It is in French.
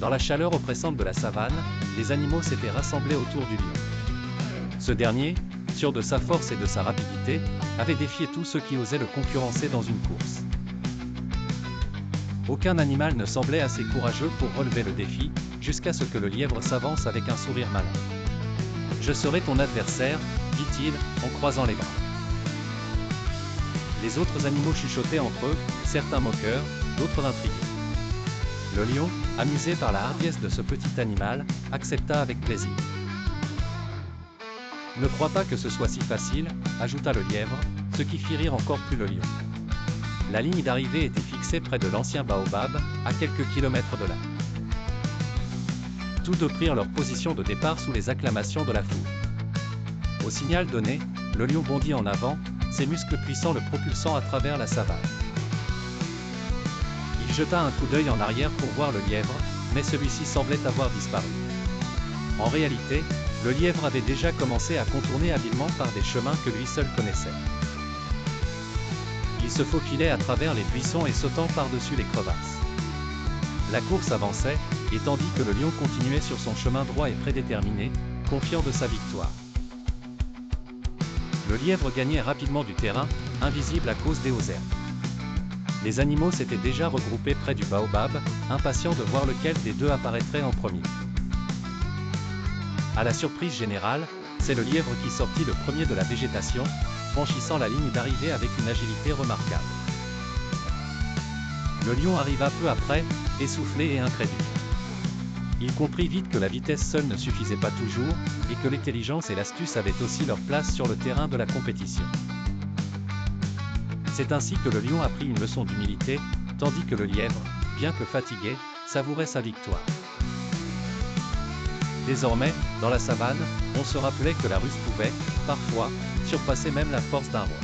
Dans la chaleur oppressante de la savane, les animaux s'étaient rassemblés autour du lion. Ce dernier, sûr de sa force et de sa rapidité, avait défié tous ceux qui osaient le concurrencer dans une course. Aucun animal ne semblait assez courageux pour relever le défi, jusqu'à ce que le lièvre s'avance avec un sourire malin. « Je serai ton adversaire, » dit-il, en croisant les bras. Les autres animaux chuchotaient entre eux, certains moqueurs, d'autres intrigués. Le lion, amusé par la hardiesse de ce petit animal, accepta avec plaisir. « Ne crois pas que ce soit si facile, » ajouta le lièvre, ce qui fit rire encore plus le lion. La ligne d'arrivée était fixée près de l'ancien baobab, à quelques kilomètres de là. Tous deux prirent leur position de départ sous les acclamations de la foule. Au signal donné, le lion bondit en avant, ses muscles puissants le propulsant à travers la savane. Il jeta un coup d'œil en arrière pour voir le lièvre, mais celui-ci semblait avoir disparu. En réalité, le lièvre avait déjà commencé à contourner habilement par des chemins que lui seul connaissait. Il se faufilait à travers les buissons et sautant par-dessus les crevasses. La course avançait, et tandis que le lion continuait sur son chemin droit et prédéterminé, confiant de sa victoire. Le lièvre gagnait rapidement du terrain, invisible à cause des hauts herbes. Les animaux s'étaient déjà regroupés près du baobab, impatients de voir lequel des deux apparaîtrait en premier. À la surprise générale, c'est le lièvre qui sortit le premier de la végétation, franchissant la ligne d'arrivée avec une agilité remarquable. Le lion arriva peu après, essoufflé et incrédule. Il comprit vite que la vitesse seule ne suffisait pas toujours, et que l'intelligence et l'astuce avaient aussi leur place sur le terrain de la compétition. C'est ainsi que le lion apprit une leçon d'humilité, tandis que le lièvre, bien que fatigué, savourait sa victoire. Désormais, dans la savane, on se rappelait que la ruse pouvait, parfois, surpasser même la force d'un roi.